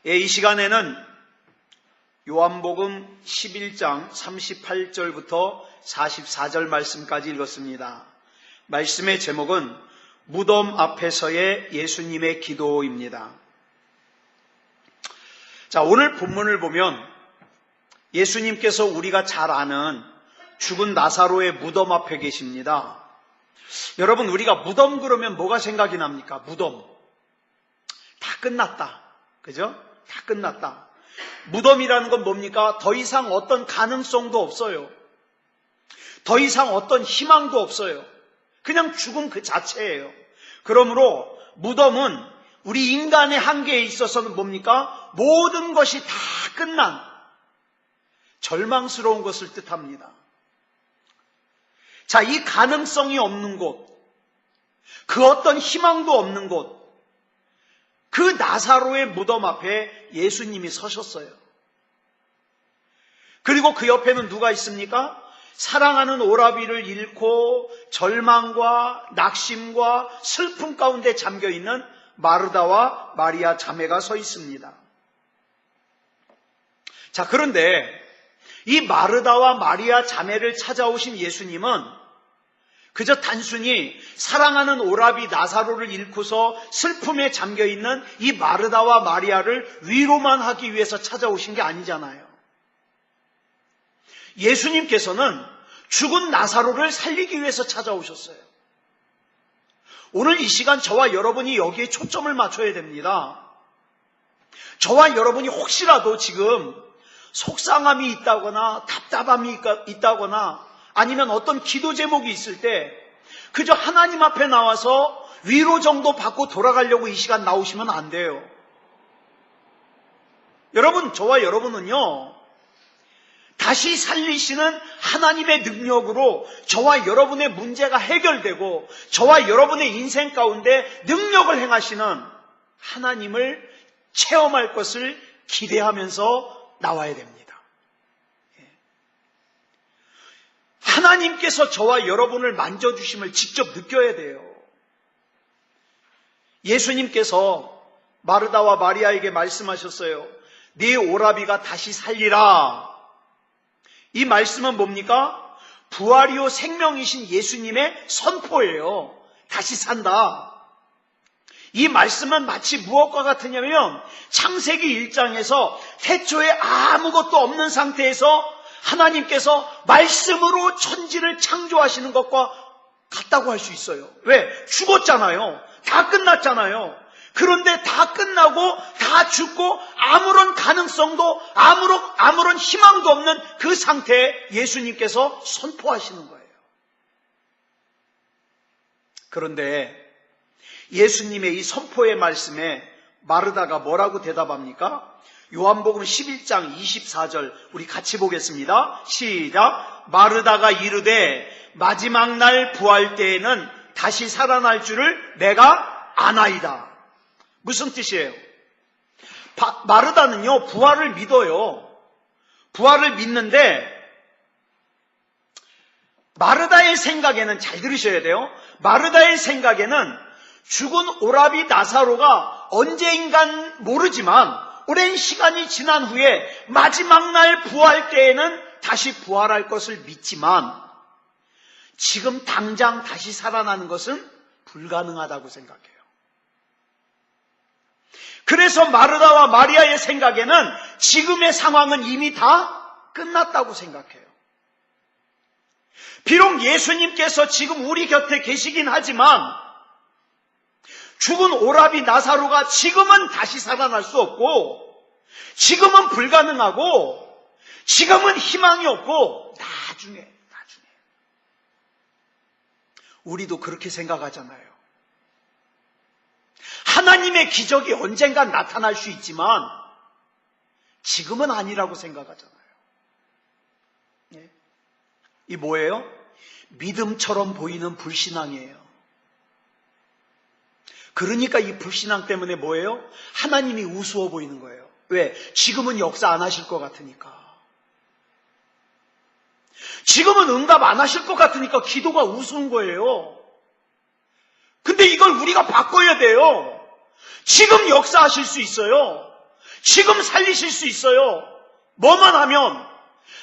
이 시간에는 요한복음 11장 38절부터 44절 말씀까지 읽었습니다. 말씀의 제목은 무덤 앞에서의 예수님의 기도입니다. 자, 오늘 본문을 보면 예수님께서 우리가 잘 아는 죽은 나사로의 무덤 앞에 계십니다. 여러분, 우리가 무덤 그러면 뭐가 생각이 납니까? 무덤. 다 끝났다. 그죠? 다 끝났다. 무덤이라는 건 뭡니까? 더 이상 어떤 가능성도 없어요. 더 이상 어떤 희망도 없어요. 그냥 죽음 그 자체예요. 그러므로 무덤은 우리 인간의 한계에 있어서는 뭡니까? 모든 것이 다 끝난 절망스러운 것을 뜻합니다. 자, 이 가능성이 없는 곳, 그 어떤 희망도 없는 곳, 그 나사로의 무덤 앞에 예수님이 서셨어요. 그리고 그 옆에는 누가 있습니까? 사랑하는 오라비를 잃고 절망과 낙심과 슬픔 가운데 잠겨있는 마르다와 마리아 자매가 서 있습니다. 자, 그런데 이 마르다와 마리아 자매를 찾아오신 예수님은 그저 단순히 사랑하는 오라비 나사로를 잃고서 슬픔에 잠겨있는 이 마르다와 마리아를 위로만 하기 위해서 찾아오신 게 아니잖아요. 예수님께서는 죽은 나사로를 살리기 위해서 찾아오셨어요. 오늘 이 시간 저와 여러분이 여기에 초점을 맞춰야 됩니다. 저와 여러분이 혹시라도 지금 속상함이 있다거나 답답함이 있다거나 아니면 어떤 기도 제목이 있을 때 그저 하나님 앞에 나와서 위로 정도 받고 돌아가려고 이 시간 나오시면 안 돼요. 여러분, 저와 여러분은요, 다시 살리시는 하나님의 능력으로 저와 여러분의 문제가 해결되고 저와 여러분의 인생 가운데 능력을 행하시는 하나님을 체험할 것을 기대하면서 나와야 됩니다. 하나님께서 저와 여러분을 만져주심을 직접 느껴야 돼요. 예수님께서 마르다와 마리아에게 말씀하셨어요. 네 오라비가 다시 살리라. 이 말씀은 뭡니까? 부활이요 생명이신 예수님의 선포예요. 다시 산다. 이 말씀은 마치 무엇과 같으냐면 창세기 1장에서 태초에 아무것도 없는 상태에서 하나님께서 말씀으로 천지를 창조하시는 것과 같다고 할 수 있어요. 왜? 죽었잖아요. 다 끝났잖아요. 그런데 다 끝나고 다 죽고 아무런 가능성도 아무런 희망도 없는 그 상태에 예수님께서 선포하시는 거예요. 그런데 예수님의 이 선포의 말씀에 마르다가 뭐라고 대답합니까? 요한복음 11장 24절 우리 같이 보겠습니다. 시작. 마르다가 이르되 마지막 날 부활 때에는 다시 살아날 줄을 내가 아나이다. 무슨 뜻이에요? 마르다는요, 부활을 믿어요. 부활을 믿는데 마르다의 생각에는, 잘 들으셔야 돼요. 마르다의 생각에는 죽은 오라비 나사로가 언제인간 모르지만 오랜 시간이 지난 후에 마지막 날 부활 때에는 다시 부활할 것을 믿지만 지금 당장 다시 살아나는 것은 불가능하다고 생각해요. 그래서 마르다와 마리아의 생각에는 지금의 상황은 이미 다 끝났다고 생각해요. 비록 예수님께서 지금 우리 곁에 계시긴 하지만 죽은 오라비 나사로가 지금은 다시 살아날 수 없고 지금은 불가능하고 지금은 희망이 없고 나중에 우리도 그렇게 생각하잖아요. 하나님의 기적이 언젠간 나타날 수 있지만 지금은 아니라고 생각하잖아요. 이 뭐예요? 믿음처럼 보이는 불신앙이에요. 그러니까 이 불신앙 때문에 뭐예요? 하나님이 우스워 보이는 거예요. 왜? 지금은 역사 안 하실 것 같으니까. 지금은 응답 안 하실 것 같으니까 기도가 우스운 거예요. 근데 이걸 우리가 바꿔야 돼요. 지금 역사하실 수 있어요. 지금 살리실 수 있어요. 뭐만 하면,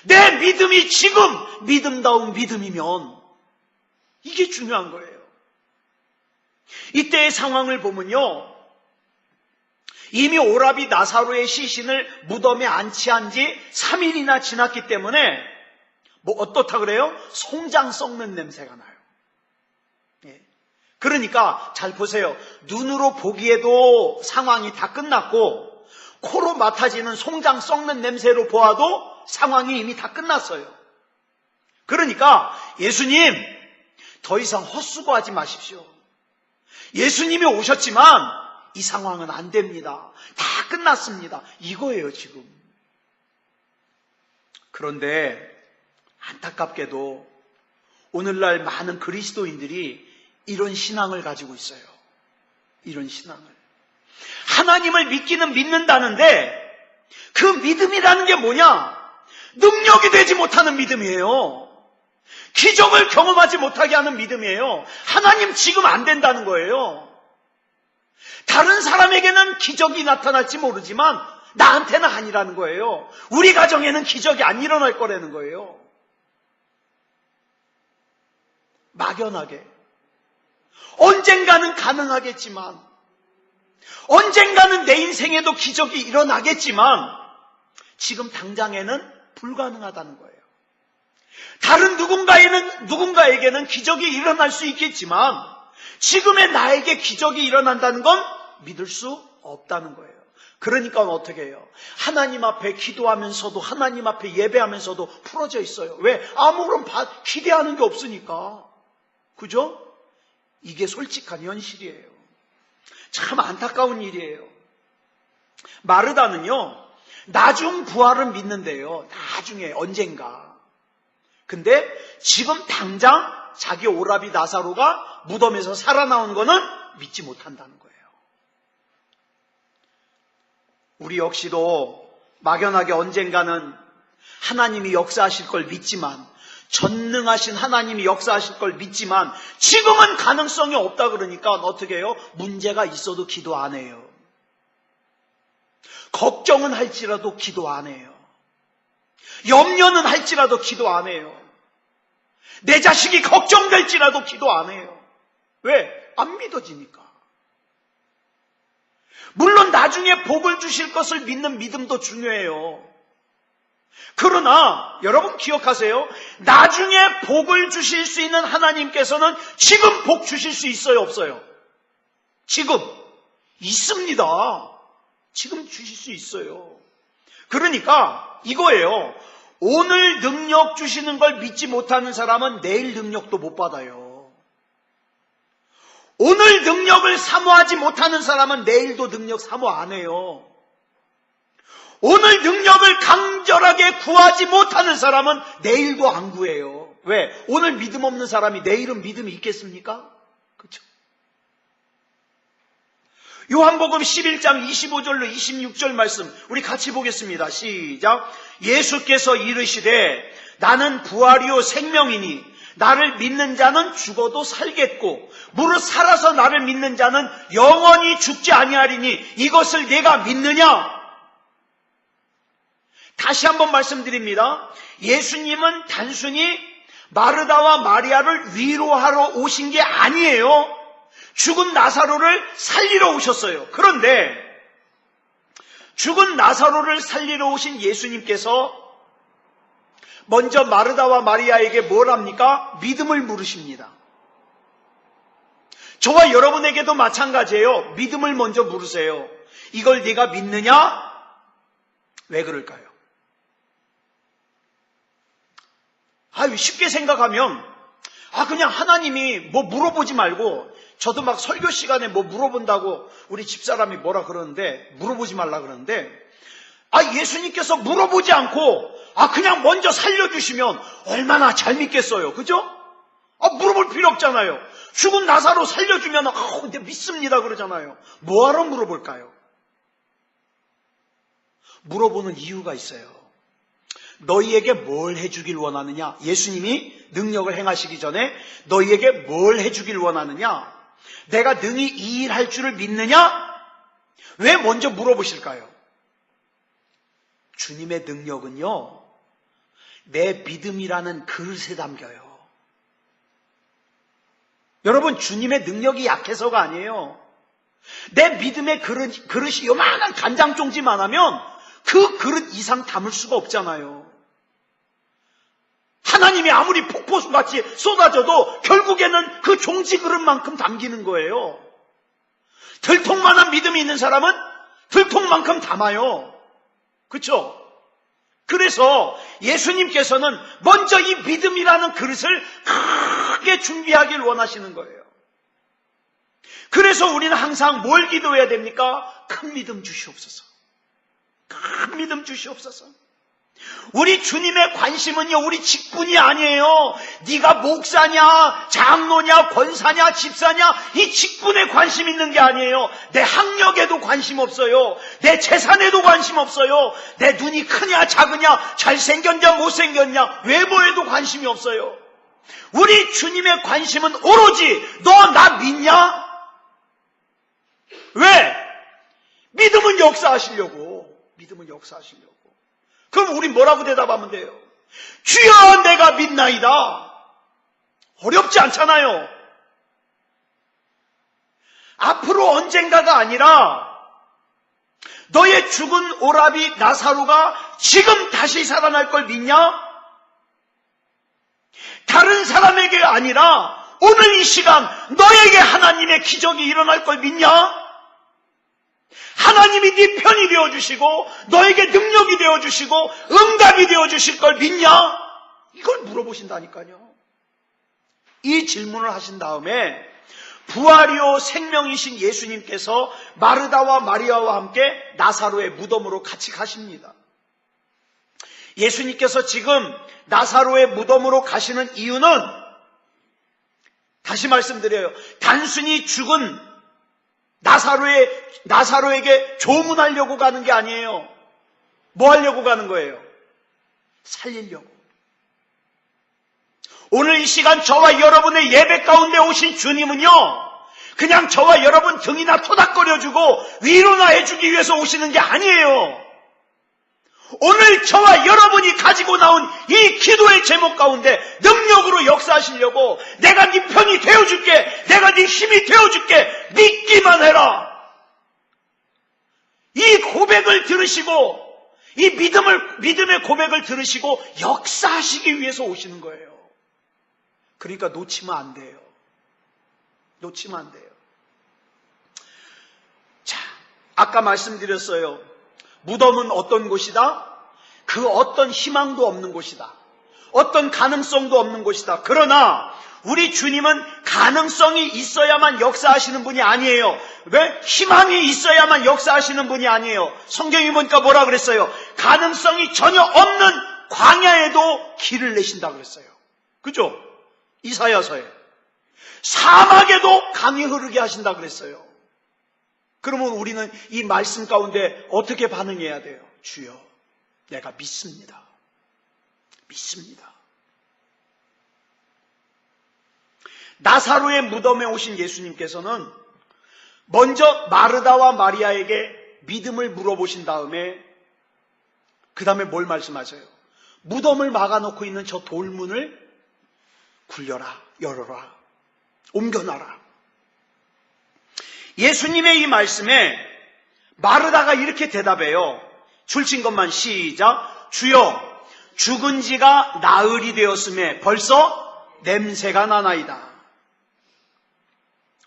내 믿음이 지금 믿음다운 믿음이면, 이게 중요한 거예요. 이때의 상황을 보면요, 이미 오라비 나사로의 시신을 무덤에 안치한 지 3일이나 지났기 때문에 어떻다 그래요? 송장 썩는 냄새가 나요. 예. 그러니까 잘 보세요. 눈으로 보기에도 상황이 다 끝났고 코로 맡아지는 송장 썩는 냄새로 보아도 상황이 이미 다 끝났어요. 그러니까 예수님, 더 이상 헛수고하지 마십시오. 예수님이 오셨지만 이 상황은 안 됩니다. 다 끝났습니다. 이거예요, 지금. 그런데 안타깝게도 오늘날 많은 그리스도인들이 이런 신앙을 가지고 있어요. 이런 신앙을. 하나님을 믿기는 믿는다는데 그 믿음이라는 게 뭐냐? 능력이 되지 못하는 믿음이에요. 기적을 경험하지 못하게 하는 믿음이에요. 하나님 지금 안 된다는 거예요. 다른 사람에게는 기적이 나타날지 모르지만 나한테는 아니라는 거예요. 우리 가정에는 기적이 안 일어날 거라는 거예요. 막연하게. 언젠가는 가능하겠지만, 언젠가는 내 인생에도 기적이 일어나겠지만 지금 당장에는 불가능하다는 거예요. 다른 누군가에게는 기적이 일어날 수 있겠지만 지금의 나에게 기적이 일어난다는 건 믿을 수 없다는 거예요. 그러니까 어떻게 해요? 하나님 앞에 기도하면서도 하나님 앞에 예배하면서도 풀어져 있어요. 왜? 아무런 기대하는 게 없으니까. 그죠? 이게 솔직한 현실이에요. 참 안타까운 일이에요. 마르다는요, 나중 부활을 믿는데요. 나중에 언젠가. 근데 지금 당장 자기 오라비 나사로가 무덤에서 살아나온 거는 믿지 못한다는 거예요. 우리 역시도 막연하게 언젠가는 하나님이 역사하실 걸 믿지만, 전능하신 하나님이 역사하실 걸 믿지만 지금은 가능성이 없다 그러니까 어떻게 해요? 문제가 있어도 기도 안 해요. 걱정은 할지라도 기도 안 해요. 염려는 할지라도 기도 안 해요. 내 자식이 걱정될지라도 기도 안 해요. 왜? 안 믿어지니까. 물론 나중에 복을 주실 것을 믿는 믿음도 중요해요. 그러나 여러분 기억하세요. 나중에 복을 주실 수 있는 하나님께서는 지금 복 주실 수 있어요, 없어요? 지금 있습니다. 지금 주실 수 있어요. 그러니까 이거예요. 오늘 능력 주시는 걸 믿지 못하는 사람은 내일 능력도 못 받아요. 오늘 능력을 사모하지 못하는 사람은 내일도 능력 사모 안 해요. 오늘 능력을 간절하게 구하지 못하는 사람은 내일도 안 구해요. 왜? 오늘 믿음 없는 사람이 내일은 믿음이 있겠습니까? 그렇죠? 요한복음 11장 25절로 26절 말씀 우리 같이 보겠습니다. 시작. 예수께서 이르시되 나는 부활이요 생명이니 나를 믿는 자는 죽어도 살겠고 무릇 살아서 나를 믿는 자는 영원히 죽지 아니하리니 이것을 내가 믿느냐? 다시 한번 말씀드립니다. 예수님은 단순히 마르다와 마리아를 위로하러 오신 게 아니에요. 죽은 나사로를 살리러 오셨어요. 그런데 죽은 나사로를 살리러 오신 예수님께서 먼저 마르다와 마리아에게 뭘 합니까? 믿음을 물으십니다. 저와 여러분에게도 마찬가지예요. 믿음을 먼저 물으세요. 이걸 네가 믿느냐? 왜 그럴까요? 쉽게 생각하면 그냥 하나님이 뭐 물어보지 말고, 저도 막 설교 시간에 뭐 물어본다고 우리 집사람이 뭐라 그러는데, 물어보지 말라 그러는데, 예수님께서 물어보지 않고 그냥 먼저 살려주시면 얼마나 잘 믿겠어요. 그죠? 물어볼 필요 없잖아요. 죽은 나사로 살려주면 근데 믿습니다 그러잖아요. 뭐하러 물어볼까요? 물어보는 이유가 있어요. 너희에게 뭘 해주길 원하느냐? 예수님이 능력을 행하시기 전에 너희에게 뭘 해주길 원하느냐? 내가 능히 이 일 할 줄을 믿느냐? 왜 먼저 물어보실까요? 주님의 능력은요, 내 믿음이라는 그릇에 담겨요. 여러분, 주님의 능력이 약해서가 아니에요. 내 믿음의 그릇이 요만한 간장종지만 하면 그 그릇 이상 담을 수가 없잖아요. 하나님이 아무리 폭포수같이 쏟아져도 결국에는 그 종지 그릇만큼 담기는 거예요. 들통만한 믿음이 있는 사람은 들통만큼 담아요. 그렇죠? 그래서 예수님께서는 먼저 이 믿음이라는 그릇을 크게 준비하길 원하시는 거예요. 그래서 우리는 항상 뭘 기도해야 됩니까? 큰 믿음 주시옵소서. 큰 믿음 주시옵소서. 우리 주님의 관심은요, 우리 직분이 아니에요. 네가 목사냐, 장로냐, 권사냐, 집사냐, 이 직분에 관심 있는 게 아니에요. 내 학력에도 관심 없어요. 내 재산에도 관심 없어요. 내 눈이 크냐, 작으냐, 잘생겼냐, 못생겼냐, 외모에도 관심이 없어요. 우리 주님의 관심은 오로지 너 나 믿냐? 왜? 믿음은 역사하시려고. 믿음은 역사하시려고. 그럼 우리 뭐라고 대답하면 돼요? 주여 내가 믿나이다. 어렵지 않잖아요. 앞으로 언젠가가 아니라 너의 죽은 오라비 나사로가 지금 다시 살아날 걸 믿냐? 다른 사람에게 아니라 오늘 이 시간 너에게 하나님의 기적이 일어날 걸 믿냐? 하나님이 네 편이 되어주시고 너에게 능력이 되어주시고 응답이 되어주실 걸 믿냐? 이걸 물어보신다니까요. 이 질문을 하신 다음에 부활이요 생명이신 예수님께서 마르다와 마리아와 함께 나사로의 무덤으로 같이 가십니다. 예수님께서 지금 나사로의 무덤으로 가시는 이유는 다시 말씀드려요. 단순히 죽은 나사로에게 조문하려고 가는 게 아니에요. 뭐 하려고 가는 거예요? 살리려고. 오늘 이 시간 저와 여러분의 예배 가운데 오신 주님은요, 그냥 저와 여러분 등이나 토닥거려주고 위로나 해주기 위해서 오시는 게 아니에요. 오늘 저와 여러분이 가지고 나온 이 기도의 제목 가운데 능력으로 역사하시려고 내가 네 편이 되어줄게, 내가 네 힘이 되어줄게, 믿기만 해라. 이 고백을 들으시고 이 믿음의 고백을 들으시고 역사하시기 위해서 오시는 거예요. 그러니까 놓치면 안 돼요. 놓치면 안 돼요. 자, 아까 말씀드렸어요. 무덤은 어떤 곳이다? 그 어떤 희망도 없는 곳이다. 어떤 가능성도 없는 곳이다. 그러나 우리 주님은 가능성이 있어야만 역사하시는 분이 아니에요. 왜? 희망이 있어야만 역사하시는 분이 아니에요. 성경이 보니까 뭐라 그랬어요? 가능성이 전혀 없는 광야에도 길을 내신다 그랬어요. 그죠? 이사야서에. 사막에도 강이 흐르게 하신다 그랬어요. 그러면 우리는 이 말씀 가운데 어떻게 반응해야 돼요? 주여, 내가 믿습니다. 믿습니다. 나사로의 무덤에 오신 예수님께서는 먼저 마르다와 마리아에게 믿음을 물어보신 다음에 그 다음에 뭘 말씀하세요? 무덤을 막아놓고 있는 저 돌문을 굴려라, 열어라, 옮겨놔라. 예수님의 이 말씀에 마르다가 이렇게 대답해요. 줄친 것만 시작. 주여, 죽은 지가 나흘이 되었음에 벌써 냄새가 나나이다.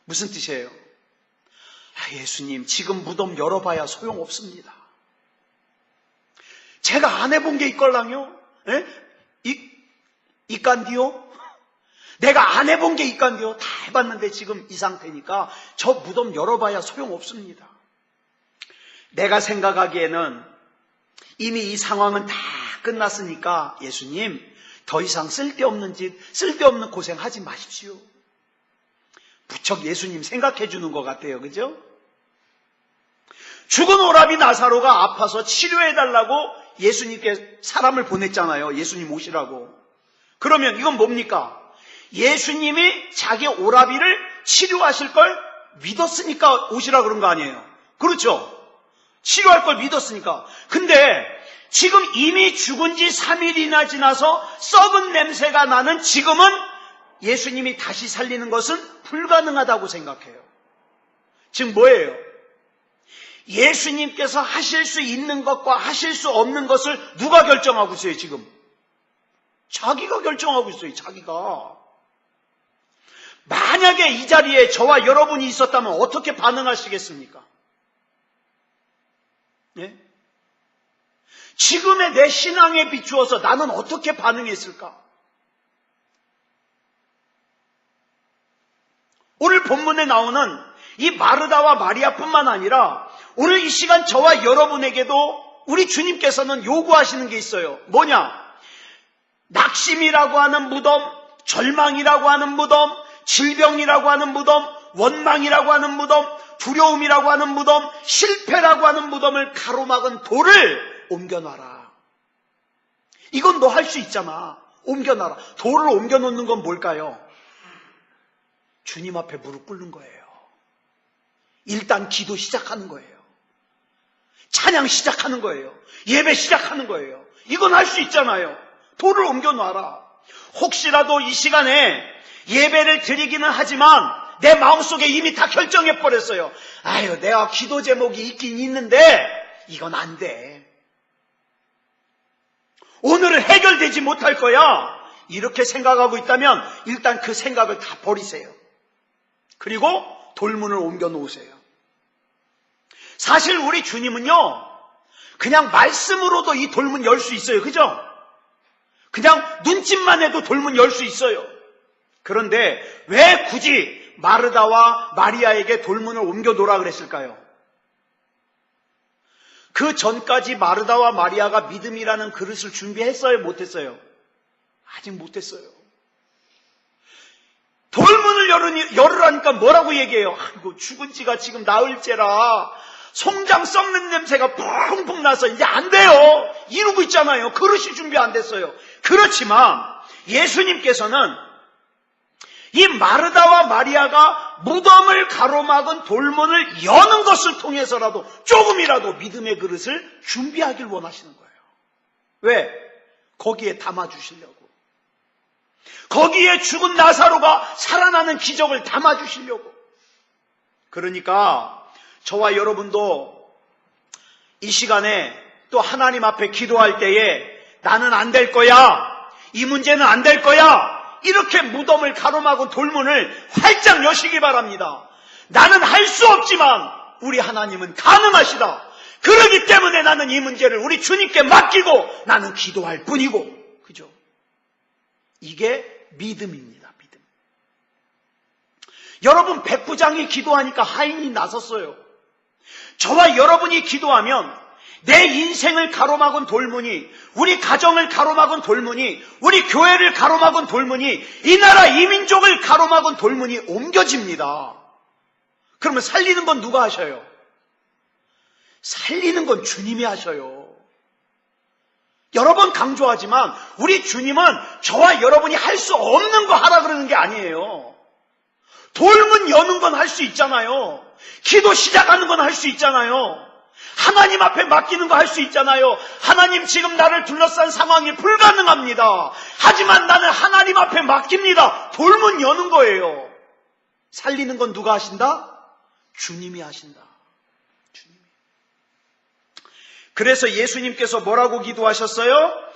무슨 뜻이에요? 예수님, 지금 무덤 열어봐야 소용없습니다. 제가 안 해본 게 있걸랑요? 이간디요? 내가 안 해본 게 있간디요? 다 해봤는데 지금 이 상태니까 저 무덤 열어봐야 소용없습니다. 내가 생각하기에는 이미 이 상황은 다 끝났으니까 예수님, 더 이상 쓸데없는 짓, 쓸데없는 고생하지 마십시오. 부쩍 예수님 생각해 주는 것 같아요. 그죠? 죽은 오라비 나사로가 아파서 치료해달라고 예수님께 사람을 보냈잖아요. 예수님 오시라고. 그러면 이건 뭡니까? 예수님이 자기 오라비를 치료하실 걸 믿었으니까 오시라 그런 거 아니에요. 그렇죠? 치료할 걸 믿었으니까. 근데 지금 이미 죽은 지 3일이나 지나서 썩은 냄새가 나는 지금은 예수님이 다시 살리는 것은 불가능하다고 생각해요. 지금 뭐예요? 예수님께서 하실 수 있는 것과 하실 수 없는 것을 누가 결정하고 있어요, 지금? 자기가 결정하고 있어요, 자기가. 만약에 이 자리에 저와 여러분이 있었다면 어떻게 반응하시겠습니까? 예? 지금의 내 신앙에 비추어서 나는 어떻게 반응했을까? 오늘 본문에 나오는 이 마르다와 마리아뿐만 아니라 오늘 이 시간 저와 여러분에게도 우리 주님께서는 요구하시는 게 있어요. 뭐냐? 낙심이라고 하는 무덤, 절망이라고 하는 무덤, 질병이라고 하는 무덤, 원망이라고 하는 무덤, 두려움이라고 하는 무덤, 실패라고 하는 무덤을 가로막은 돌을 옮겨놔라. 이건 너 할 수 있잖아. 옮겨놔라. 돌을 옮겨놓는 건 뭘까요? 주님 앞에 무릎 꿇는 거예요. 일단 기도 시작하는 거예요. 찬양 시작하는 거예요. 예배 시작하는 거예요. 이건 할 수 있잖아요. 돌을 옮겨놔라. 혹시라도 이 시간에 예배를 드리기는 하지만 내 마음속에 이미 다 결정해버렸어요. 아유, 내가 기도 제목이 있긴 있는데 이건 안 돼. 오늘은 해결되지 못할 거야. 이렇게 생각하고 있다면 일단 그 생각을 다 버리세요. 그리고 돌문을 옮겨 놓으세요. 사실 우리 주님은요, 그냥 말씀으로도 이 돌문 열 수 있어요. 그죠? 그냥 눈짓만 해도 돌문 열 수 있어요. 그런데 왜 굳이 마르다와 마리아에게 돌문을 옮겨 놓으라 그랬을까요? 그 전까지 마르다와 마리아가 믿음이라는 그릇을 준비했어요? 못했어요? 아직 못했어요. 돌문을 열으라니까 뭐라고 얘기해요? 아이고, 죽은 지가 지금 나흘째라 송장 썩는 냄새가 펑펑 나서 이제 안 돼요. 이러고 있잖아요. 그릇이 준비 안 됐어요. 그렇지만 예수님께서는 이 마르다와 마리아가 무덤을 가로막은 돌문을 여는 것을 통해서라도 조금이라도 믿음의 그릇을 준비하길 원하시는 거예요. 왜? 거기에 담아주시려고. 거기에 죽은 나사로가 살아나는 기적을 담아주시려고. 그러니까 저와 여러분도 이 시간에 또 하나님 앞에 기도할 때에 나는 안 될 거야, 이 문제는 안 될 거야, 이렇게 무덤을 가로막은 돌문을 활짝 여시기 바랍니다. 나는 할 수 없지만 우리 하나님은 가능하시다. 그렇기 때문에 나는 이 문제를 우리 주님께 맡기고 나는 기도할 뿐이고. 그죠? 이게 믿음입니다. 믿음. 여러분, 백부장이 기도하니까 하인이 나섰어요. 저와 여러분이 기도하면 내 인생을 가로막은 돌문이, 우리 가정을 가로막은 돌문이, 우리 교회를 가로막은 돌문이, 이 나라 이 민족을 가로막은 돌문이 옮겨집니다. 그러면 살리는 건 누가 하셔요? 살리는 건 주님이 하셔요. 여러 번 강조하지만 우리 주님은 저와 여러분이 할 수 없는 거 하라 그러는 게 아니에요. 돌문 여는 건 할 수 있잖아요. 기도 시작하는 건 할 수 있잖아요. 하나님 앞에 맡기는 거 할 수 있잖아요. 하나님, 지금 나를 둘러싼 상황이 불가능합니다. 하지만 나는 하나님 앞에 맡깁니다. 돌문 여는 거예요. 살리는 건 누가 하신다? 주님이 하신다. 주님이. 그래서 예수님께서 뭐라고 기도하셨어요?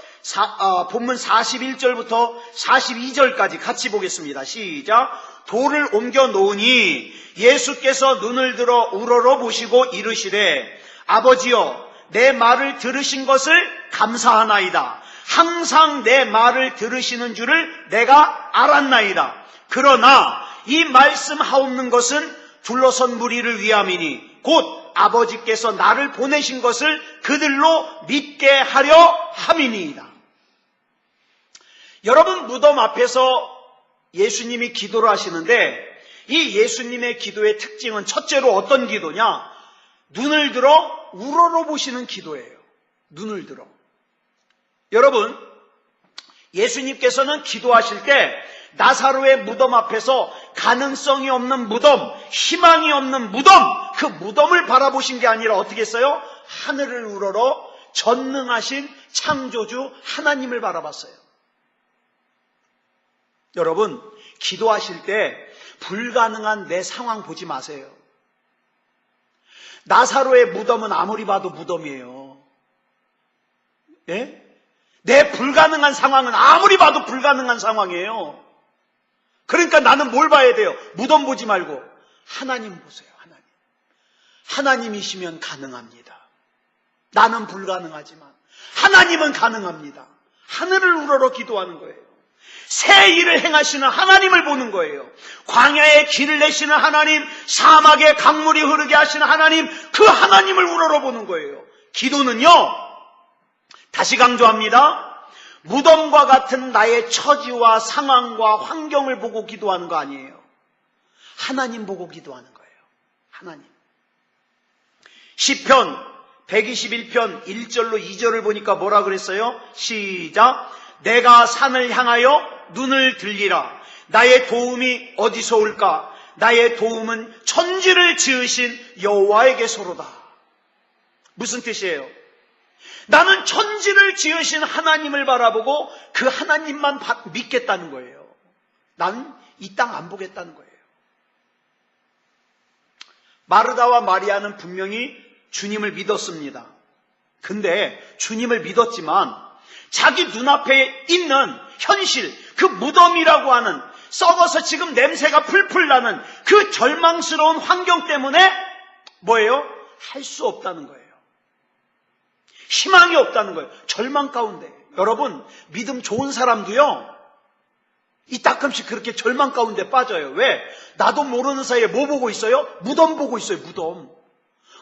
본문 41절부터 42절까지 같이 보겠습니다. 시작. 돌을 옮겨 놓으니 예수께서 눈을 들어 우러러 보시고 이르시되 아버지여, 내 말을 들으신 것을 감사하나이다. 항상 내 말을 들으시는 줄을 내가 알았나이다. 그러나 이 말씀하옵는 것은 둘러선 무리를 위함이니 곧 아버지께서 나를 보내신 것을 그들로 믿게 하려 함이니이다. 여러분, 무덤 앞에서 예수님이 기도를 하시는데 이 예수님의 기도의 특징은 첫째로 어떤 기도냐? 눈을 들어 우러러 보시는 기도예요. 눈을 들어. 여러분, 예수님께서는 기도하실 때 나사로의 무덤 앞에서 가능성이 없는 무덤, 희망이 없는 무덤, 그 무덤을 바라보신 게 아니라 어떻게 했어요? 하늘을 우러러 전능하신 창조주 하나님을 바라봤어요. 여러분, 기도하실 때 불가능한 내 상황 보지 마세요. 나사로의 무덤은 아무리 봐도 무덤이에요. 예? 내 불가능한 상황은 아무리 봐도 불가능한 상황이에요. 그러니까 나는 뭘 봐야 돼요? 무덤 보지 말고 하나님 보세요. 하나님. 하나님이시면 가능합니다. 나는 불가능하지만 하나님은 가능합니다. 하늘을 우러러 기도하는 거예요. 새 일을 행하시는 하나님을 보는 거예요. 광야에 길을 내시는 하나님, 사막에 강물이 흐르게 하시는 하나님, 그 하나님을 우러러 보는 거예요. 기도는요, 다시 강조합니다. 무덤과 같은 나의 처지와 상황과 환경을 보고 기도하는 거 아니에요. 하나님 보고 기도하는 거예요. 하나님. 시편 121편 1절로 2절을 보니까 뭐라 그랬어요? 시작. 내가 산을 향하여 눈을 들리라. 나의 도움이 어디서 올까? 나의 도움은 천지를 지으신 여호와에게서로다. 무슨 뜻이에요? 나는 천지를 지으신 하나님을 바라보고 그 하나님만 믿겠다는 거예요. 나는 이 땅 안 보겠다는 거예요. 마르다와 마리아는 분명히 주님을 믿었습니다. 근데 주님을 믿었지만 자기 눈앞에 있는 현실, 그 무덤이라고 하는 썩어서 지금 냄새가 풀풀 나는 그 절망스러운 환경 때문에 뭐예요? 할 수 없다는 거예요. 희망이 없다는 거예요. 절망 가운데. 여러분, 믿음 좋은 사람도요, 이따금씩 그렇게 절망 가운데 빠져요. 왜? 나도 모르는 사이에 뭐 보고 있어요? 무덤 보고 있어요. 무덤.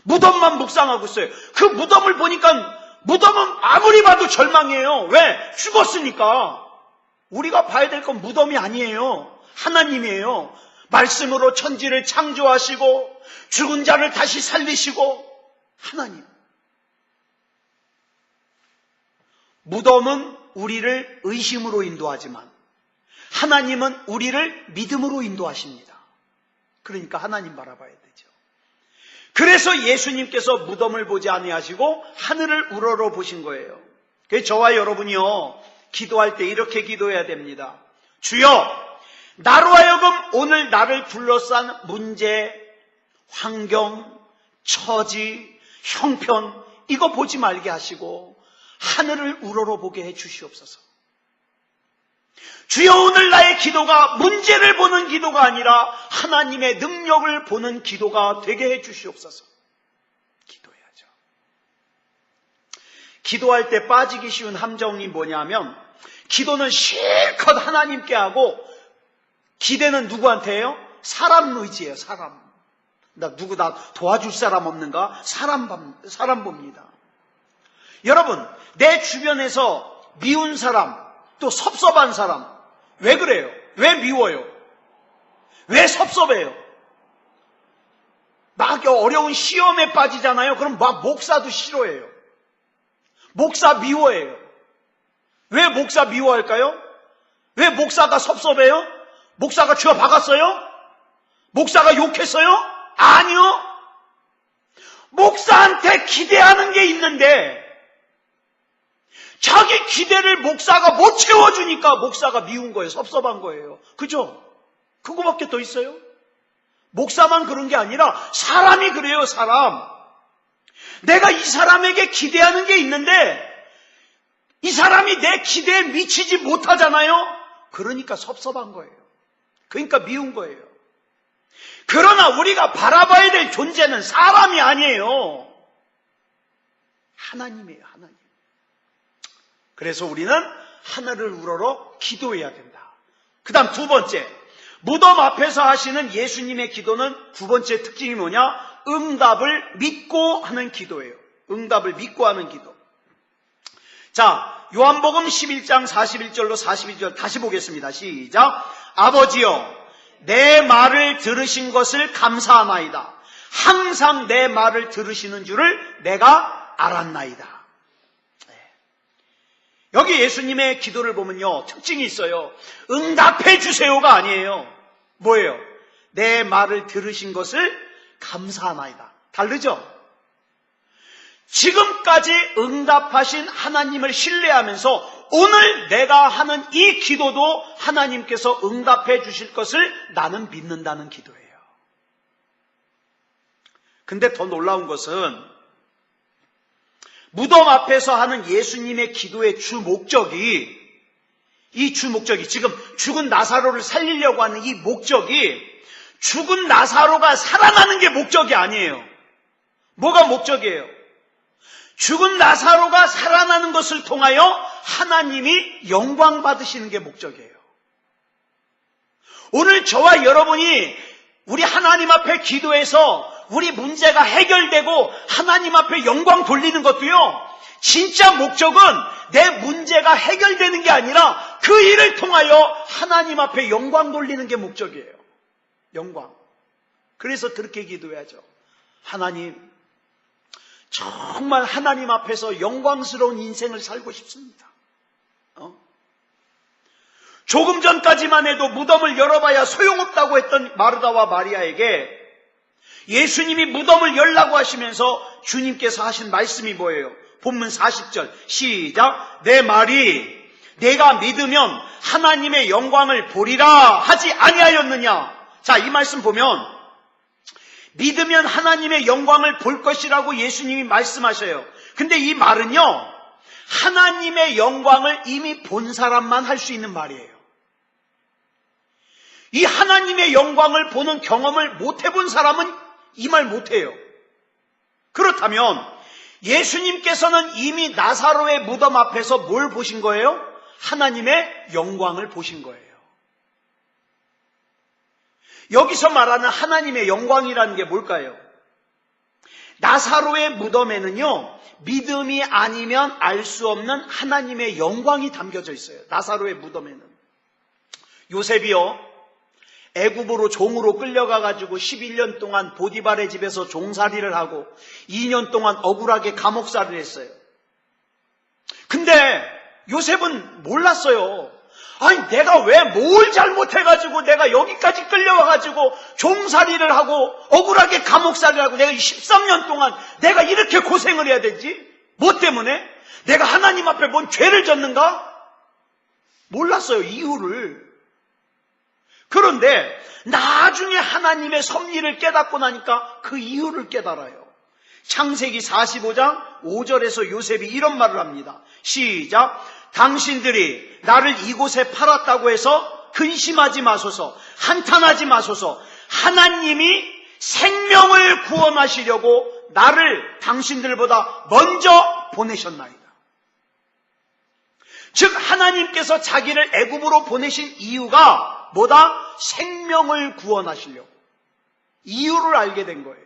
무덤만 묵상하고 있어요. 그 무덤을 보니까 무덤은 아무리 봐도 절망이에요. 왜? 죽었으니까. 우리가 봐야 될 건 무덤이 아니에요. 하나님이에요. 말씀으로 천지를 창조하시고 죽은 자를 다시 살리시고 하나님. 무덤은 우리를 의심으로 인도하지만 하나님은 우리를 믿음으로 인도하십니다. 그러니까 하나님 바라봐야 되죠. 그래서 예수님께서 무덤을 보지 아니하시고 하늘을 우러러 보신 거예요. 그래서 저와 여러분이요, 기도할 때 이렇게 기도해야 됩니다. 주여, 나로 하여금 오늘 나를 둘러싼 문제, 환경, 처지, 형편 이거 보지 말게 하시고 하늘을 우러러 보게 해 주시옵소서. 주여, 오늘 나의 기도가 문제를 보는 기도가 아니라 하나님의 능력을 보는 기도가 되게 해 주시옵소서. 기도해야죠. 기도할 때 빠지기 쉬운 함정이 뭐냐면, 기도는 실컷 하나님께 하고 기대는 누구한테 해요? 사람 의지예요. 사람. 나 도와줄 사람 없는가? 사람 봅니다. 여러분, 내 주변에서 미운 사람, 또 섭섭한 사람, 왜 그래요? 왜 미워요? 왜 섭섭해요? 막 어려운 시험에 빠지잖아요. 그럼 막 목사도 싫어해요. 목사 미워해요. 왜 목사 미워할까요? 왜 목사가 섭섭해요? 목사가 쥐어 박았어요? 목사가 욕했어요? 아니요. 목사한테 기대하는 게 있는데 자기 기대를 목사가 못 채워주니까 목사가 미운 거예요. 섭섭한 거예요. 그죠? 그거밖에 더 있어요? 목사만 그런 게 아니라 사람이 그래요. 사람. 내가 이 사람에게 기대하는 게 있는데 이 사람이 내 기대에 미치지 못하잖아요. 그러니까 섭섭한 거예요. 그러니까 미운 거예요. 그러나 우리가 바라봐야 될 존재는 사람이 아니에요. 하나님이에요. 하나님. 그래서 우리는 하늘을 우러러 기도해야 된다. 그 다음 두 번째, 무덤 앞에서 하시는 예수님의 기도는 두 번째 특징이 뭐냐? 응답을 믿고 하는 기도예요. 응답을 믿고 하는 기도. 자, 요한복음 11장 41절로 42절 다시 보겠습니다. 시작. 아버지여, 내 말을 들으신 것을 감사하나이다. 항상 내 말을 들으시는 줄을 내가 알았나이다. 여기 예수님의 기도를 보면요, 특징이 있어요. 응답해 주세요가 아니에요. 뭐예요? 내 말을 들으신 것을 감사하나이다. 다르죠? 지금까지 응답하신 하나님을 신뢰하면서 오늘 내가 하는 이 기도도 하나님께서 응답해 주실 것을 나는 믿는다는 기도예요. 근데 더 놀라운 것은 무덤 앞에서 하는 예수님의 기도의 주 목적이, 지금 죽은 나사로를 살리려고 하는 이 목적이 죽은 나사로가 살아나는 게 목적이 아니에요. 뭐가 목적이에요? 죽은 나사로가 살아나는 것을 통하여 하나님이 영광 받으시는 게 목적이에요. 오늘 저와 여러분이 우리 하나님 앞에 기도해서 우리 문제가 해결되고 하나님 앞에 영광 돌리는 것도요, 진짜 목적은 내 문제가 해결되는 게 아니라 그 일을 통하여 하나님 앞에 영광 돌리는 게 목적이에요. 영광. 그래서 그렇게 기도해야죠. 하나님, 정말 하나님 앞에서 영광스러운 인생을 살고 싶습니다. 조금 전까지만 해도 무덤을 열어봐야 소용없다고 했던 마르다와 마리아에게 예수님이 무덤을 열라고 하시면서 주님께서 하신 말씀이 뭐예요? 본문 40절 시작. 내 말이 내가 믿으면 하나님의 영광을 보리라 하지 아니하였느냐. 자, 이 말씀 보면 믿으면 하나님의 영광을 볼 것이라고 예수님이 말씀하셔요. 근데 이 말은요, 하나님의 영광을 이미 본 사람만 할 수 있는 말이에요. 이 하나님의 영광을 보는 경험을 못 해본 사람은 이 말 못해요. 그렇다면 예수님께서는 이미 나사로의 무덤 앞에서 뭘 보신 거예요? 하나님의 영광을 보신 거예요. 여기서 말하는 하나님의 영광이라는 게 뭘까요? 나사로의 무덤에는요, 믿음이 아니면 알 수 없는 하나님의 영광이 담겨져 있어요. 나사로의 무덤에는. 요셉이요, 애굽으로 종으로 끌려가가지고 11년 동안 보디발의 집에서 종살이를 하고 2년 동안 억울하게 감옥살이를 했어요. 근데 요셉은 몰랐어요. 아니, 내가 왜 뭘 잘못해가지고 내가 여기까지 끌려와가지고 종살이를 하고 억울하게 감옥살이를 하고 내가 13년 동안 내가 이렇게 고생을 해야 되지? 뭐 때문에? 내가 하나님 앞에 뭔 죄를 졌는가? 몰랐어요, 이유를. 그런데 나중에 하나님의 섭리를 깨닫고 나니까 그 이유를 깨달아요. 창세기 45장 5절에서 요셉이 이런 말을 합니다. 시작. 당신들이 나를 이곳에 팔았다고 해서 근심하지 마소서, 한탄하지 마소서. 하나님이 생명을 구원하시려고 나를 당신들보다 먼저 보내셨나이다. 즉 하나님께서 자기를 애굽으로 보내신 이유가 뭐다? 생명을 구원하시려고. 이유를 알게 된 거예요.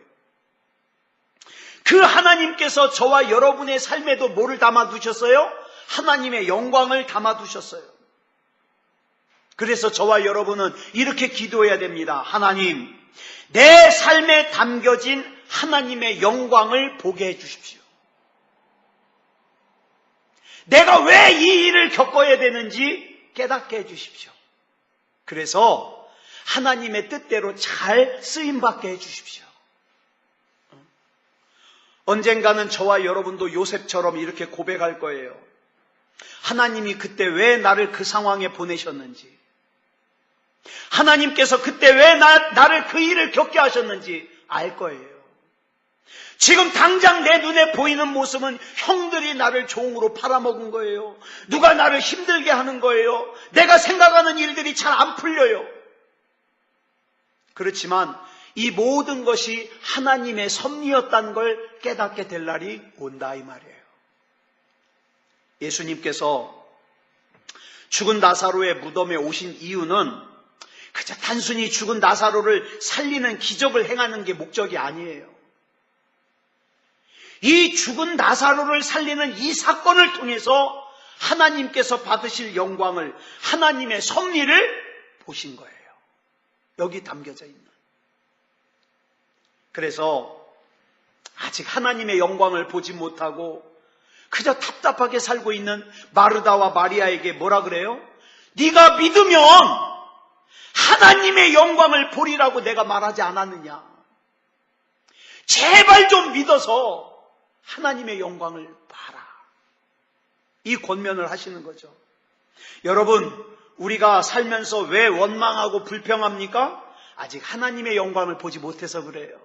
그 하나님께서 저와 여러분의 삶에도 뭐를 담아두셨어요? 하나님의 영광을 담아두셨어요. 그래서 저와 여러분은 이렇게 기도해야 됩니다. 하나님, 내 삶에 담겨진 하나님의 영광을 보게 해주십시오. 내가 왜 이 일을 겪어야 되는지 깨닫게 해주십시오. 그래서 하나님의 뜻대로 잘 쓰임받게 해주십시오. 언젠가는 저와 여러분도 요셉처럼 이렇게 고백할 거예요. 하나님이 그때 왜 나를 그 상황에 보내셨는지, 하나님께서 그때 왜 나를 그 일을 겪게 하셨는지 알 거예요. 지금 당장 내 눈에 보이는 모습은 형들이 나를 종으로 팔아먹은 거예요. 누가 나를 힘들게 하는 거예요. 내가 생각하는 일들이 잘 안 풀려요. 그렇지만 이 모든 것이 하나님의 섭리였다는 걸 깨닫게 될 날이 온다 이 말이에요. 예수님께서 죽은 나사로의 무덤에 오신 이유는 그저 단순히 죽은 나사로를 살리는 기적을 행하는 게 목적이 아니에요. 이 죽은 나사로를 살리는 이 사건을 통해서 하나님께서 받으실 영광을, 하나님의 섭리를 보신 거예요. 여기 담겨져 있는. 그래서 아직 하나님의 영광을 보지 못하고 그저 답답하게 살고 있는 마르다와 마리아에게 뭐라 그래요? 네가 믿으면 하나님의 영광을 보리라고 내가 말하지 않았느냐. 제발 좀 믿어서 하나님의 영광을 봐라. 이 권면을 하시는 거죠. 여러분, 우리가 살면서 왜 원망하고 불평합니까? 아직 하나님의 영광을 보지 못해서 그래요.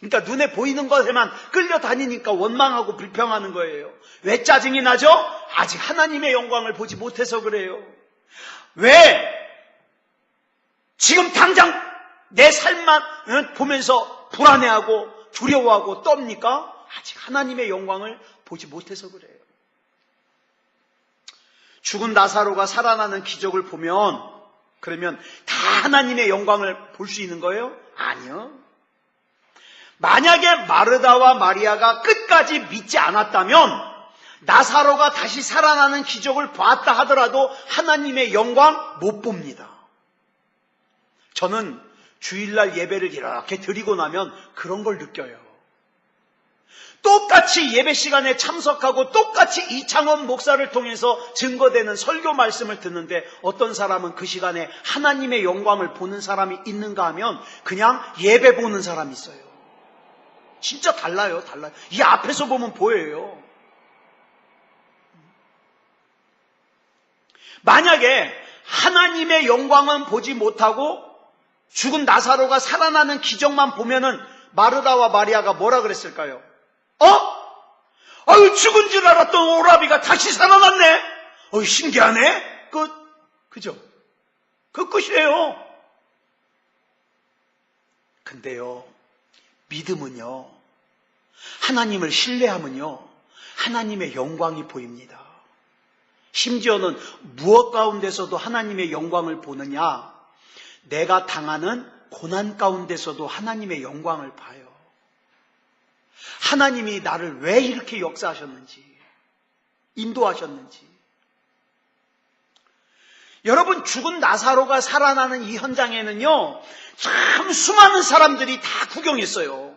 그러니까 눈에 보이는 것에만 끌려다니니까 원망하고 불평하는 거예요. 왜 짜증이 나죠? 아직 하나님의 영광을 보지 못해서 그래요. 왜 지금 당장 내 삶만 보면서 불안해하고 두려워하고 떱니까? 아직 하나님의 영광을 보지 못해서 그래요. 죽은 나사로가 살아나는 기적을 보면 그러면 다 하나님의 영광을 볼 수 있는 거예요? 아니요. 만약에 마르다와 마리아가 끝까지 믿지 않았다면 나사로가 다시 살아나는 기적을 봤다 하더라도 하나님의 영광 못 봅니다. 저는 주일날 예배를 이렇게 드리고 나면 그런 걸 느껴요. 똑같이 예배 시간에 참석하고 똑같이 이창원 목사를 통해서 증거되는 설교 말씀을 듣는데 어떤 사람은 그 시간에 하나님의 영광을 보는 사람이 있는가 하면 그냥 예배 보는 사람이 있어요. 진짜 달라요. 이 앞에서 보면 보여요. 만약에 하나님의 영광은 보지 못하고 죽은 나사로가 살아나는 기적만 보면은 마르다와 마리아가 뭐라 그랬을까요? 아유, 죽은 줄 알았던 오라비가 다시 살아났네? 신기하네? 그죠? 그 끝이에요. 근데요, 믿음은요, 하나님을 신뢰하면요, 하나님의 영광이 보입니다. 심지어는 무엇 가운데서도 하나님의 영광을 보느냐? 내가 당하는 고난 가운데서도 하나님의 영광을 봐요. 하나님이 나를 왜 이렇게 역사하셨는지, 인도하셨는지. 여러분, 죽은 나사로가 살아나는 이 현장에는요, 참 수많은 사람들이 다 구경했어요.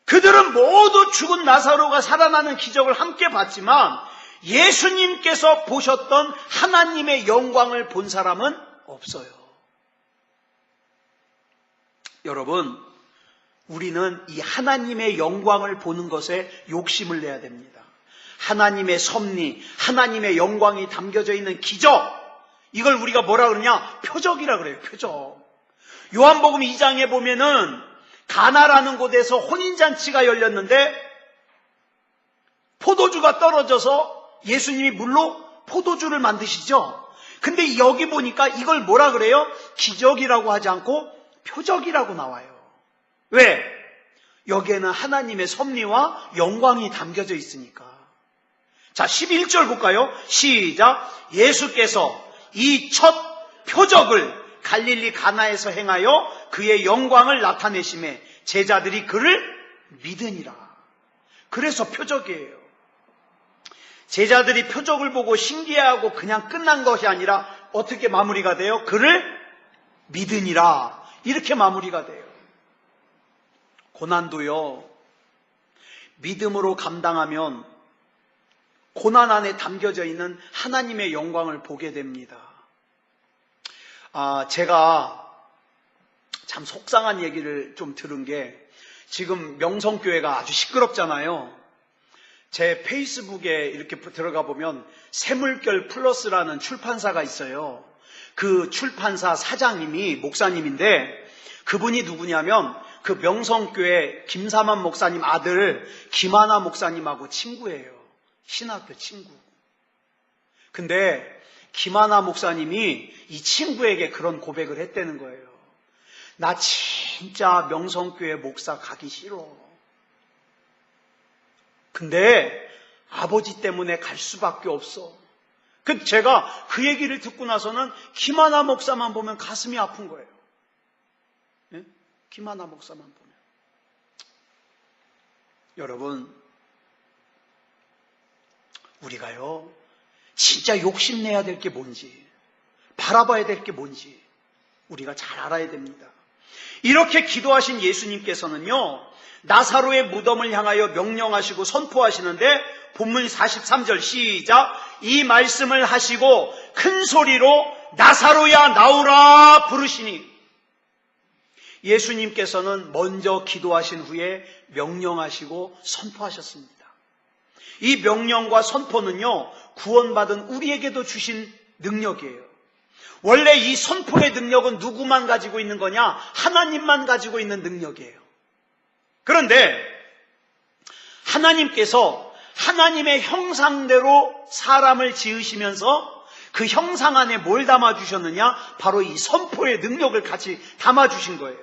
그들은 모두 죽은 나사로가 살아나는 기적을 함께 봤지만 예수님께서 보셨던 하나님의 영광을 본 사람은 없어요. 여러분, 우리는 이 하나님의 영광을 보는 것에 욕심을 내야 됩니다. 하나님의 섭리, 하나님의 영광이 담겨져 있는 기적, 이걸 우리가 뭐라 그러냐? 표적이라 그래요. 표적. 요한복음 2장에 보면은 가나라는 곳에서 혼인잔치가 열렸는데 포도주가 떨어져서 예수님이 물로 포도주를 만드시죠. 근데 여기 보니까 이걸 뭐라 그래요? 기적이라고 하지 않고 표적이라고 나와요. 왜? 여기에는 하나님의 섭리와 영광이 담겨져 있으니까. 자, 11절 볼까요? 시작. 예수께서 이 첫 표적을 갈릴리 가나에서 행하여 그의 영광을 나타내심에 제자들이 그를 믿으니라. 그래서 표적이에요. 제자들이 표적을 보고 신기해하고 그냥 끝난 것이 아니라 어떻게 마무리가 돼요? 그를 믿으니라. 이렇게 마무리가 돼요. 고난도요, 믿음으로 감당하면 고난 안에 담겨져 있는 하나님의 영광을 보게 됩니다. 제가 참 속상한 얘기를 좀 들은 게 지금 명성교회가 아주 시끄럽잖아요. 제 페이스북에 이렇게 들어가 보면 새물결 플러스라는 출판사가 있어요. 그 출판사 사장님이 목사님인데 그분이 누구냐면 그 명성교회 김사만 목사님 아들 김하나 목사님하고 친구예요. 신학교 친구. 근데 김하나 목사님이 이 친구에게 그런 고백을 했다는 거예요. 나 진짜 명성교회 목사 가기 싫어. 근데 아버지 때문에 갈 수밖에 없어. 제가 그 얘기를 듣고 나서는 김하나 목사만 보면 가슴이 아픈 거예요. 네? 김하나 목사만 보면. 여러분, 우리가요, 진짜 욕심내야 될 게 뭔지, 바라봐야 될 게 뭔지 우리가 잘 알아야 됩니다. 이렇게 기도하신 예수님께서는요, 나사로의 무덤을 향하여 명령하시고 선포하시는데 본문 43절 시작. 이 말씀을 하시고 큰 소리로 나사로야 나오라 부르시니 예수님께서는 먼저 기도하신 후에 명령하시고 선포하셨습니다. 이 명령과 선포는요, 구원받은 우리에게도 주신 능력이에요. 원래 이 선포의 능력은 누구만 가지고 있는 거냐? 하나님만 가지고 있는 능력이에요. 그런데 하나님께서 하나님의 형상대로 사람을 지으시면서 그 형상 안에 뭘 담아주셨느냐? 바로 이 선포의 능력을 같이 담아주신 거예요.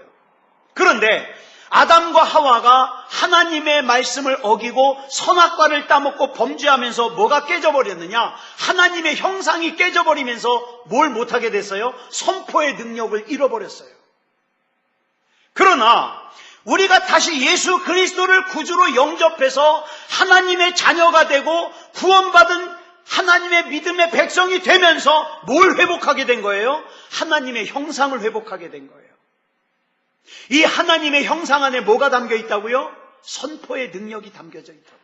그런데 아담과 하와가 하나님의 말씀을 어기고 선악과를 따먹고 범죄하면서 뭐가 깨져버렸느냐? 하나님의 형상이 깨져버리면서 뭘 못하게 됐어요? 선포의 능력을 잃어버렸어요. 그러나 우리가 다시 예수 그리스도를 구주로 영접해서 하나님의 자녀가 되고 구원받은 하나님의 믿음의 백성이 되면서 뭘 회복하게 된 거예요? 하나님의 형상을 회복하게 된 거예요. 이 하나님의 형상 안에 뭐가 담겨 있다고요? 선포의 능력이 담겨져 있다고요.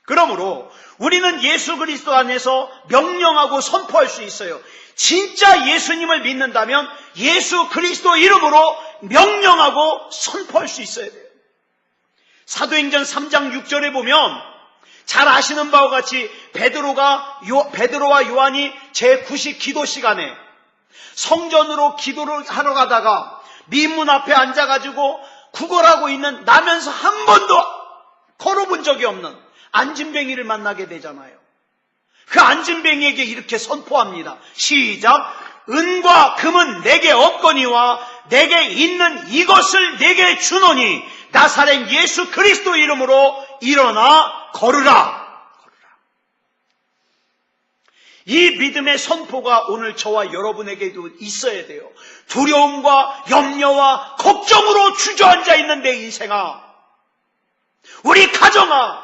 그러므로 우리는 예수 그리스도 안에서 명령하고 선포할 수 있어요. 진짜 예수님을 믿는다면 예수 그리스도 이름으로 명령하고 선포할 수 있어야 돼요. 사도행전 3장 6절에 보면 잘 아시는 바와 같이 베드로와 요한이 제9식 기도 시간에 성전으로 기도를 하러 가다가 미문 앞에 앉아가지고 구걸하고 있는 나면서 한 번도 걸어본 적이 없는 안진뱅이를 만나게 되잖아요. 그 안진뱅이에게 이렇게 선포합니다. 시작. 은과 금은 내게 없거니와 내게 있는 이것을 내게 주노니 나사렛 예수 그리스도 이름으로 일어나 걸으라. 이 믿음의 선포가 오늘 저와 여러분에게도 있어야 돼요. 두려움과 염려와 걱정으로 주저앉아 있는 내 인생아, 우리 가정아,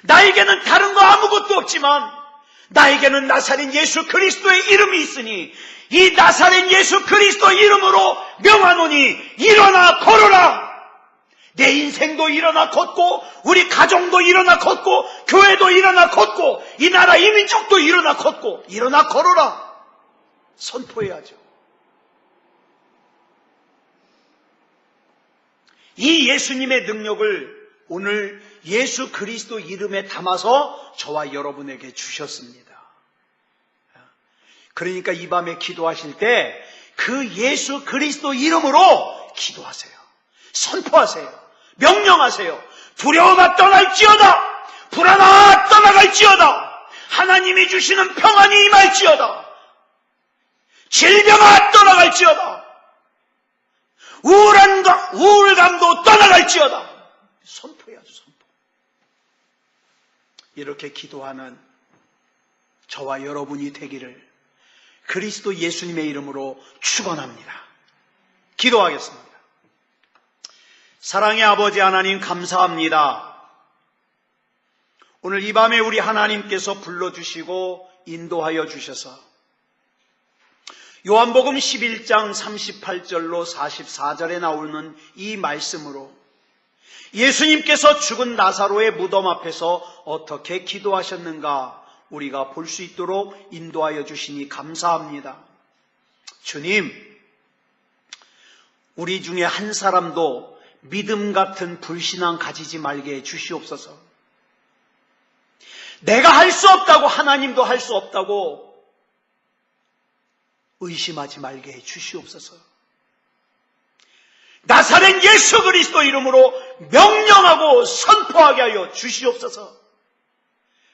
나에게는 다른 거 아무것도 없지만 나에게는 나사렛 예수 그리스도의 이름이 있으니 이 나사렛 예수 그리스도 이름으로 명하노니 일어나 걸어라. 내 인생도 일어나 걷고 우리 가정도 일어나 걷고 교회도 일어나 걷고 이 나라 이 민족도 일어나 걷고 일어나 걸어라. 선포해야죠. 이 예수님의 능력을 오늘 예수 그리스도 이름에 담아서 저와 여러분에게 주셨습니다. 그러니까 이 밤에 기도하실 때 그 예수 그리스도 이름으로 기도하세요. 선포하세요. 명령하세요. 두려움아 떠날지어다. 불안아 떠나갈지어다. 하나님이 주시는 평안이 임할지어다. 질병아 떠나갈지어다. 우울감도 떠나갈지어다. 선포해야죠. 선포. 이렇게 기도하는 저와 여러분이 되기를 그리스도 예수님의 이름으로 축원합니다. 기도하겠습니다. 사랑의 아버지 하나님 감사합니다. 오늘 이 밤에 우리 하나님께서 불러주시고 인도하여 주셔서 요한복음 11장 38절로 44절에 나오는 이 말씀으로 예수님께서 죽은 나사로의 무덤 앞에서 어떻게 기도하셨는가 우리가 볼 수 있도록 인도하여 주시니 감사합니다. 주님, 우리 중에 한 사람도 믿음 같은 불신앙 가지지 말게 해 주시옵소서. 내가 할 수 없다고 하나님도 할 수 없다고 의심하지 말게 해 주시옵소서. 나사렛 예수 그리스도 이름으로 명령하고 선포하게 하여 주시옵소서.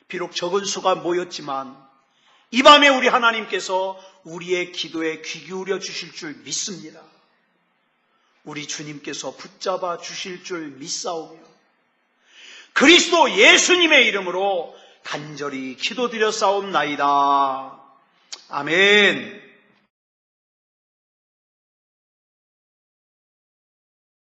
비록 적은 수가 모였지만 이 밤에 우리 하나님께서 우리의 기도에 귀 기울여 주실 줄 믿습니다. 우리 주님께서 붙잡아 주실 줄 믿사오며 그리스도 예수님의 이름으로 간절히 기도드려 싸움나이다. 아멘.